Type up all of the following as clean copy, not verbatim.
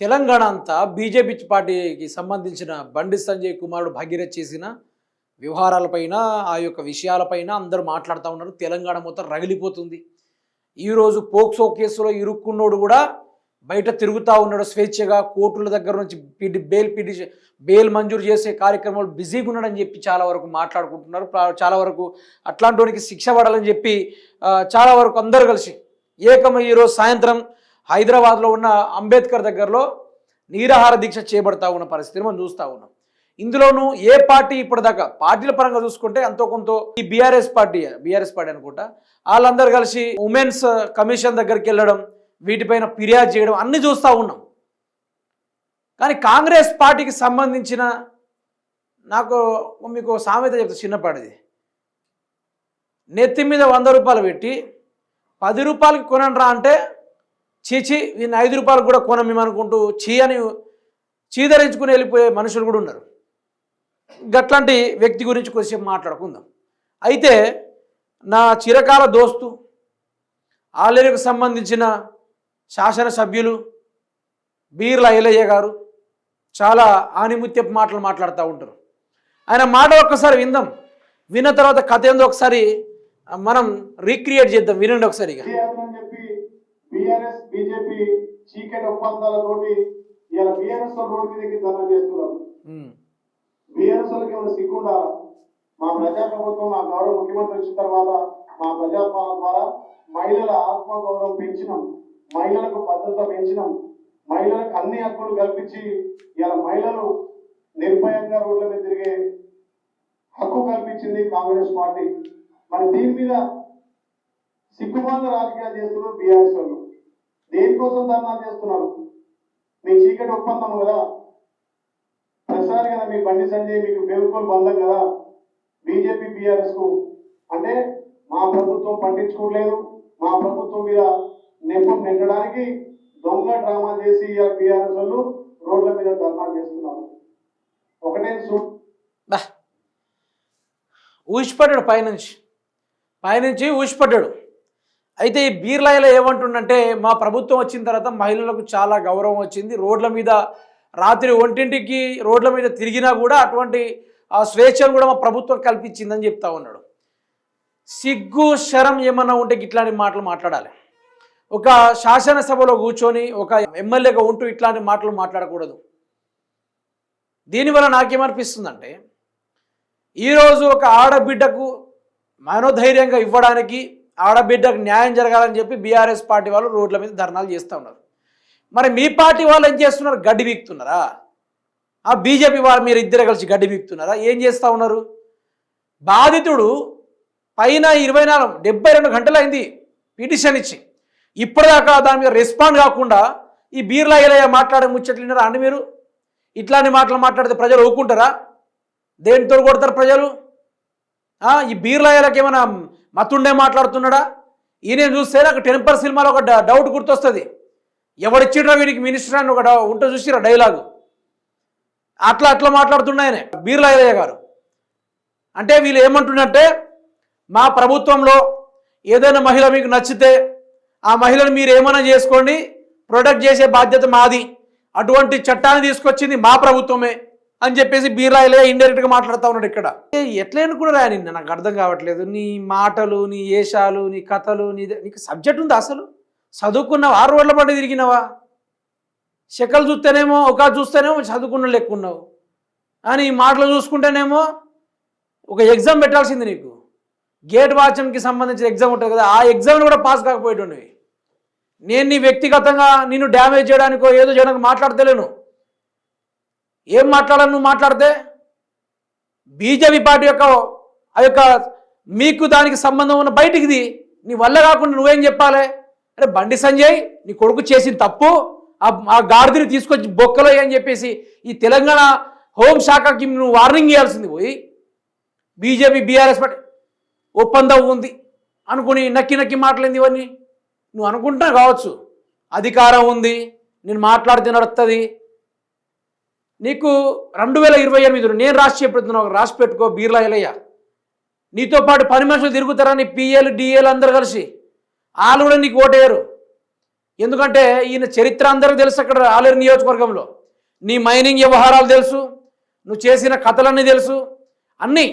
తెలంగాణ అంతా బీజేపీ పార్టీకి సంబంధించిన బండి సంజయ్ కుమారుడు భగీరథ్ చేసిన వ్యవహారాలపైన ఆ యొక్క విషయాలపైన అందరూ మాట్లాడుతూ ఉన్నారు. తెలంగాణ మొత్తం రగిలిపోతుంది. ఈరోజు పోక్సో కేసులో ఇరుక్కున్నోడు కూడా బయట తిరుగుతూ ఉన్నాడు స్వేచ్ఛగా. కోర్టుల దగ్గర నుంచి బెయిల్ మంజూరు చేసే కార్యక్రమాలు బిజీగా ఉన్నాడని చెప్పి చాలా వరకు మాట్లాడుకుంటున్నారు. చాలా వరకు అట్లాంటి వానికి శిక్ష పడాలని చెప్పి చాలా వరకు అందరూ కలిసి ఏకమై ఈరోజు సాయంత్రం హైదరాబాద్లో ఉన్న అంబేద్కర్ దగ్గరలో నిరాహార దీక్ష చేపడతా ఉన్న పరిస్థితిని మనం చూస్తూ ఉన్నాం. ఇందులోనూ ఏ పార్టీ ఇప్పటిదాకా పార్టీల పరంగా చూసుకుంటే అంతో కొంత ఈ బీఆర్ఎస్ పార్టీ అనుకుంటా, వాళ్ళందరూ కలిసి ఉమెన్స్ కమిషన్ దగ్గరికి వెళ్ళడం, వీటిపైన ఫిర్యాదు చేయడం అన్నీ చూస్తూ ఉన్నాం. కానీ కాంగ్రెస్ పార్టీకి సంబంధించిన మీకు సామెత చెప్తా, చిన్నపాటిది. నెత్తి మీద 100 రూపాయలు పెట్టి 10 రూపాయలకి కొనండ్రా అంటే చీచి వీళ్ళు 5 రూపాయలకు కూడా కొనమేమనుకుంటూ అని చీదరించుకుని వెళ్ళిపోయే మనుషులు కూడా ఉన్నారు. గట్లాంటి వ్యక్తి గురించి కొద్దిసేపు మాట్లాడుకుందాం. అయితే నా చిరకాల దోస్తు ఆలేరుకు సంబంధించిన శాసనసభ్యులు బీర్ల ఐలయ్య గారు చాలా ఆనిముత్యపు మాటలు మాట్లాడుతూ ఉంటారు. ఆయన మాట ఒక్కసారి విందాం. విన్న తర్వాత కథ ఏందో ఒకసారి మనం రీక్రియేట్ చేద్దాం. వినండి ఒకసారి. బీఆర్ఎస్ బీజేపీ చీకటి ఒప్పందాలతోటి ఇలా బీఆర్ఎస్ రోడ్డు మీదకి ధర్నా చేస్తున్నారు. బీఆర్ఎస్ వాళ్ళకి ఏమైనా సిగ్గుండా? మా ప్రజా ప్రభుత్వం, మా గౌరవ ముఖ్యమంత్రి వచ్చిన తర్వాత మా ప్రజాపాలన ద్వారా మహిళల ఆత్మగౌరవం పెంచినాం, మహిళలకు భద్రత పెంచినాం, మహిళలకు అన్ని హక్కులు కల్పించి ఇలా మహిళలు నిర్భయంగా రోడ్ల మీద తిరిగే హక్కు కల్పించింది కాంగ్రెస్ పార్టీ. మరి దీని మీద సిగ్గుమాల రాజకీయాలు చేస్తున్నారు బీఆర్ఎస్ వాళ్ళు. దేనికోసం ధర్నాలు చేస్తున్నారు? మీ చీకటి ఒప్పందం కదా, ప్రసారి కదా, మీ బండి సంజయ్ మీకు బెల్కోల్ బంధం కదా బీజేపీ బీఆర్ఎస్ కు. అంటే మా ప్రభుత్వం పట్టించుకోవట్లేదు, మా ప్రభుత్వం మీద నెప్పం నెట్టడానికి దొంగ డ్రామా చేసి బీఆర్ఎస్ వాళ్ళు రోడ్ల మీద ధర్నాలు చేస్తున్నారు. ఒకటే ఊసిపడ్డాడు, పైనుంచి ఊసిపడ్డాడు. అయితే ఈ బీర్లాయలో ఏమంటుండంటే, మా ప్రభుత్వం వచ్చిన తర్వాత మహిళలకు చాలా గౌరవం వచ్చింది, రోడ్ల మీద రాత్రి 1ంటికి రోడ్ల మీద తిరిగినా కూడా అటువంటి ఆ స్వేచ్ఛను కూడా మా ప్రభుత్వం కల్పించిందని చెప్తా ఉన్నాడు. సిగ్గు శరం ఏమన్నా ఉంటే ఇట్లాంటి మాటలు మాట్లాడాలి. ఒక శాసనసభలో కూర్చొని ఒక ఎమ్మెల్యేగా ఉంటూ ఇట్లాంటి మాటలు మాట్లాడకూడదు. దీనివల్ల నాకేమనిపిస్తుందంటే, ఈరోజు ఒక ఆడబిడ్డకు మనోధైర్యంగా ఇవ్వడానికి, ఆడబిడ్డకు న్యాయం జరగాలని చెప్పి బీఆర్ఎస్ పార్టీ వాళ్ళు రోడ్ల మీద ధర్నాలు చేస్తూ ఉన్నారు. మరి మీ పార్టీ వాళ్ళు ఏం చేస్తున్నారు? గడ్డి బీక్తున్నారా? ఆ బీజేపీ వాళ్ళు మీరు ఇద్దరే కలిసి గడ్డి బీక్తున్నారా? ఏం చేస్తూ ఉన్నారు? బాధితుడు పైన 72 గంటలు అయింది పిటిషన్ ఇచ్చి, ఇప్పటిదాకా దాని మీద రెస్పాండ్ కాకుండా ఈ బీర్లా ఐలయ్య మాట్లాడే ముచ్చట్లున్నారా అండి? మీరు ఇట్లాంటి మాటలు మాట్లాడితే ప్రజలు ఊరుకుంటారా? దేనితో కొడతారు ప్రజలు? ఈ బీర్లా ఐలయ్యకి ఏమైనా మతుండే మాట్లాడుతున్నాడా? ఈయన చూస్తే నాకు 10 సినిమాలో ఒక డౌట్ గుర్తొస్తుంది. ఎవడిచ్చిడ్రా వీనికి మినిస్టర్ అని ఒక ఉంటే చూసిరా డైలాగు, అట్లా మాట్లాడుతున్నాయనే బీర్లా ఐలయ్య గారు. అంటే వీళ్ళు ఏమంటున్నట్టే, మా ప్రభుత్వంలో ఏదైనా మహిళ మీకు నచ్చితే ఆ మహిళను మీరు ఏమైనా చేసుకోండి, ప్రొటెక్ట్ చేసే బాధ్యత మాది, అటువంటి చట్టాన్ని తీసుకొచ్చింది మా ప్రభుత్వమే అని చెప్పేసి బీర్లా ఐలయ్య ఇండైరెక్ట్గా మాట్లాడుతూ ఉన్నాడు. ఇక్కడ ఎట్లా అనుకున్నారా నిన్న? నాకు అర్థం కావట్లేదు. నీ మాటలు, నీ ఏషాలు, నీ కథలు, నీకు సబ్జెక్ట్ ఉందా అసలు? చదువుకున్నావు? 6 రోడ్ల పడి తిరిగినావా? శకలు చూస్తేనేమో చూస్తేనేమో చదువుకున్న లెక్కున్నావు, అని ఈ మాటలు చూసుకుంటేనేమో ఒక ఎగ్జామ్ పెట్టాల్సింది నీకు. గేట్ వాచ్కి సంబంధించిన ఎగ్జామ్ ఉంటుంది కదా, ఆ ఎగ్జామ్ని కూడా పాస్ కాకపోయేటోనివి. నేను నీ వ్యక్తిగతంగా నిన్ను డ్యామేజ్ చేయడానికో ఏదో చేయడానికి మాట్లాడతలేను. ఏం మాట్లాడాలి నువ్వు మాట్లాడితే? బీజేపీ పార్టీ యొక్క మీకు దానికి సంబంధం ఉన్న బయటికిది నీ వల్ల కాకుండా నువ్వేం చెప్పాలి? అరే బండి సంజయ్, నీ కొడుకు చేసిన తప్పు, ఆ గాడిదని తీసుకొచ్చి బొక్కలో అని చెప్పేసి ఈ తెలంగాణ హోంశాఖకి నువ్వు వార్నింగ్ ఇవ్వాల్సింది పోయి, బీజేపీ బీఆర్ఎస్ పార్టీ ఒప్పందం ఉంది అనుకుని నక్కి మాట్లాడింది. ఇవన్నీ నువ్వు అనుకుంటున్నా కావచ్చు, అధికారం ఉంది, నేను మాట్లాడితే నడుస్తుంది. నీకు 2028 నేను రాసి చెప్తున్నావు, రాసి పెట్టుకో బీర్లా ఐలయ్య. నీతో పాటు 10 మనుషులు తిరుగుతారని పిఏలు డిఏలు అందరు కలిసి వాళ్ళు కూడా నీకు ఓటేయరు. ఎందుకంటే ఈయన చరిత్ర అందరికీ తెలుసు. అక్కడ ఆలేరు నియోజకవర్గంలో నీ మైనింగ్ వ్యవహారాలు తెలుసు, నువ్వు చేసిన కథలన్నీ తెలుసు. అన్నీ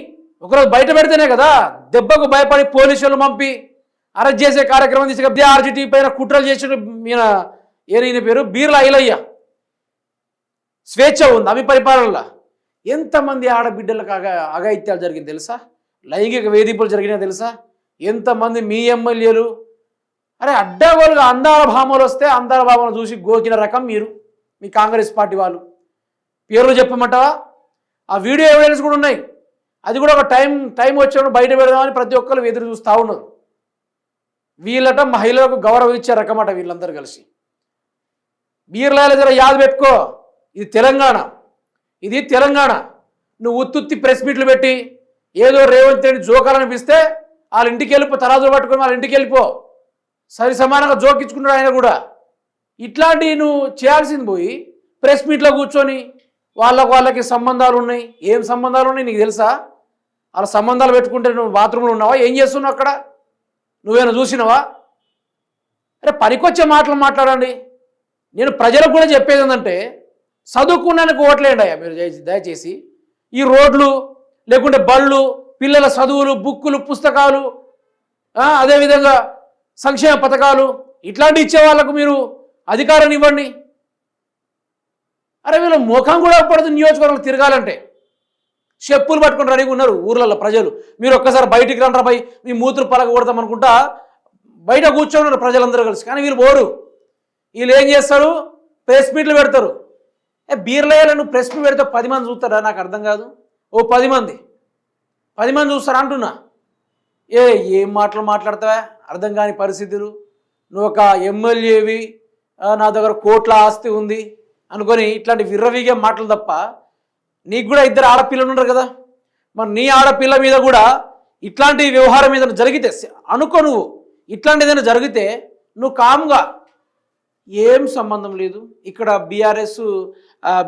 ఒకరోజు బయట పెడితేనే కదా దెబ్బకు భయపడి పోలీసులు పంపి అరెస్ట్ చేసే కార్యక్రమం తీసుకు ఆర్జిటీ పైన కుట్రలు చేసిన ఈయన పేరు బీర్ల ఐలయ్య. స్వేచ్ఛ ఉంది అవి పరిపాలనలో. ఎంతమంది ఆడబిడ్డలకు అఘాయిత్యాలు జరిగింది తెలుసా? లైంగిక వేధింపులు జరిగినాయి తెలుసా? ఎంతమంది మీ ఎమ్మెల్యేలు అరే అడ్డగోలుగా అందాల భామలు వస్తే అందాల భామలు చూసి గోకిన రకం మీరు, మీ కాంగ్రెస్ పార్టీ వాళ్ళు. పేర్లు చెప్పమంటావా? ఆ వీడియో ఎవిడెన్స్ కూడా ఉన్నాయి. అది కూడా ఒక టైం వచ్చినప్పుడు బయట పెడదామని ప్రతి ఒక్కరు ఎదురు చూస్తూ ఉన్నారు. వీళ్ళట మహిళలకు గౌరవం ఇచ్చే రకమట వీళ్ళందరూ కలిసి. బీర్లాల జర యాద పెట్టుకో, ఇది తెలంగాణ, ఇది తెలంగాణ. నువ్వు ఉత్తుత్తి ప్రెస్ మీట్లు పెట్టి ఏదో రేవంత్ రెడ్డి జోకాలనిపిస్తే వాళ్ళ ఇంటికి వెళ్ళిపో, తరాజులు పట్టుకొని వాళ్ళ ఇంటికి వెళ్ళిపో. సరి సమానంగా జోకించుకున్నాడు ఆయన కూడా. ఇట్లాంటివి నువ్వు చేయాల్సింది పోయి ప్రెస్ మీట్లో కూర్చొని వాళ్ళకి సంబంధాలు ఉన్నాయి. ఏం సంబంధాలు ఉన్నాయి నీకు తెలుసా? వాళ్ళ సంబంధాలు పెట్టుకుంటే నువ్వు బాత్రూంలో ఉన్నావా? ఏం చేస్తున్నావు అక్కడ? నువ్వేనా చూసినావా? అరే పనికొచ్చే మాటలు మాట్లాడండి. నేను ప్రజలకు కూడా చెప్పేది ఏంటంటే చదువుకున్నానికి ఓట్లేండి అయ్యా మీరు దయచేసి. ఈ రోడ్లు లేకుంటే బళ్ళు, పిల్లల చదువులు, బుక్కులు, పుస్తకాలు, అదేవిధంగా సంక్షేమ పథకాలు ఇట్లాంటివి ఇచ్చే వాళ్ళకు మీరు అధికారాన్ని ఇవ్వండి. అరే వీళ్ళ ముఖం కూడా పడదు నియోజకవర్గంలో తిరగాలంటే. చెప్పులు పట్టుకుని రెడీగా ఉన్నారు ఊర్లలో ప్రజలు. మీరు ఒక్కసారి బయటికి రండి పోయి మీ మూతులు పలగొడతాం అనుకుంటా బయట కూర్చోన్నారు ప్రజలందరూ కలిసి. కానీ వీళ్ళు పోరు. వీళ్ళు ఏం చేస్తారు? ప్రెస్ మీట్లు పెడతారు. బీర్లయ్యలో నువ్వు ప్రెస్ మీట్ పెడితే 10 మంది చూస్తారా? నాకు అర్థం కాదు. ఓ 10 మంది చూస్తారా అంటున్నా. ఏం మాటలు మాట్లాడతావా? అర్థం కాని పరిస్థితులు. నువ్వు ఒక ఎమ్మెల్యేవి, నా దగ్గర కోట్ల ఆస్తి ఉంది అనుకొని ఇట్లాంటి విర్రవీగే మాటలు తప్ప. నీకు కూడా 2 ఆడపిల్లలు ఉన్నారు కదా, మరి నీ ఆడపిల్ల మీద కూడా ఇట్లాంటి వ్యవహారం ఏదైనా జరిగితే అనుకో, నువ్వు ఇట్లాంటి ఏదైనా జరిగితే నువ్వు కామ్గా ఏం సంబంధం లేదు, ఇక్కడ బీఆర్ఎస్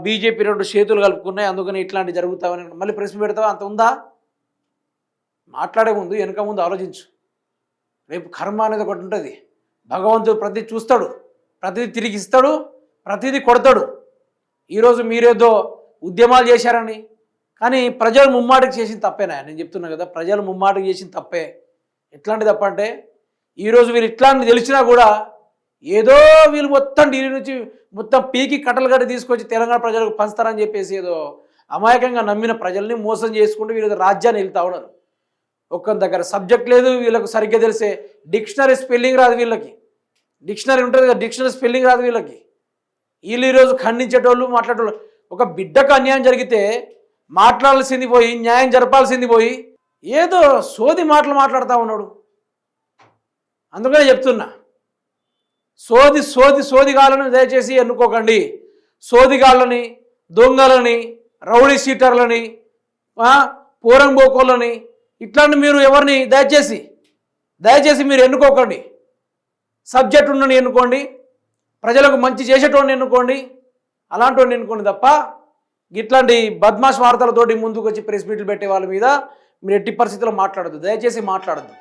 బీజేపీ 2 చేతులు కలుపుకున్నాయి అందుకని ఇట్లాంటివి జరుగుతావని మళ్ళీ ప్రశ్న పెడతావా? అంత ఉందా? మాట్లాడే ముందు వెనక ముందు ఆలోచించు. రేపు కర్మ అనేది ఒకటి ఉంటుంది. భగవంతుడు ప్రతిదీ చూస్తాడు, ప్రతిదీ తిరిగి ఇస్తాడు, ప్రతిదీ కొడతాడు. ఈరోజు మీరేదో ఉద్యమాలు చేశారని, కానీ ప్రజలు ముమ్మాటికి చేసిన తప్పేనా? నేను చెప్తున్నా కదా, ప్రజలు ముమ్మాటికి చేసిన తప్పే. ఎట్లాంటి తప్ప అంటే ఈరోజు వీళ్ళు ఇట్లాంటి తెలిసినా కూడా ఏదో వీళ్ళు మొత్తం ఢిల్లీ నుంచి మొత్తం పీకి కట్టలు కట్టి తీసుకొచ్చి తెలంగాణ ప్రజలకు పంచుతారని చెప్పేసి ఏదో అమాయకంగా నమ్మిన ప్రజల్ని మోసం చేసుకుంటూ వీళ్ళు రాజ్యాన్ని వెళ్తా ఉన్నారు. ఒక్క దగ్గర సబ్జెక్ట్ లేదు వీళ్ళకు, సరిగ్గా తెలిసే డిక్షనరీ స్పెల్లింగ్ రాదు వీళ్ళకి. డిక్షనరీ ఉంటుంది కదా, డిక్షనరీ స్పెల్లింగ్ రాదు వీళ్ళకి. వీళ్ళు ఈరోజు ఖండించేటోళ్ళు, మాట్లాడేటోళ్ళు. ఒక బిడ్డకు అన్యాయం జరిగితే మాట్లాడాల్సింది పోయి, న్యాయం జరపాల్సింది పోయి ఏదో సోది మాటలు మాట్లాడుతూ ఉన్నాడు. అందుకనే చెప్తున్నా, సోదిగాళ్ళని దయచేసి ఎన్నుకోకండి. సోదిగాళ్ళని, దొంగలని, రౌడీ షీటర్లని, పోరంబోకోళ్ళని ఇట్లాంటి మీరు ఎవరిని దయచేసి మీరు ఎన్నుకోకండి. సబ్జెక్ట్ ఉన్నని ఎన్నుకోండి, ప్రజలకు మంచి చేసేటోడిని ఎన్నుకోండి, అలాంటి వాడిని ఎన్నుకోండి తప్ప ఇట్లాంటి బద్మాష్ వార్తలతోటి ముందుకు వచ్చి ప్రెస్ మీట్లు పెట్టే వాళ్ళ మీద మీరు ఎట్టి పరిస్థితుల్లో మాట్లాడద్దు. దయచేసి మాట్లాడద్దు.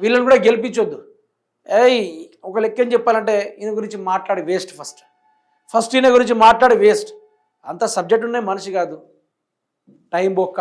వీళ్ళని కూడా గెలిపించొద్దు. ఒక లెక్కని చెప్పాలంటే ఈయన గురించి మాట్లాడి వేస్ట్. ఫస్ట్ ఈయన గురించి మాట్లాడి వేస్ట్. అంత సబ్జెక్ట్ ఉన్న మనిషి కాదు, టైం బొక్క.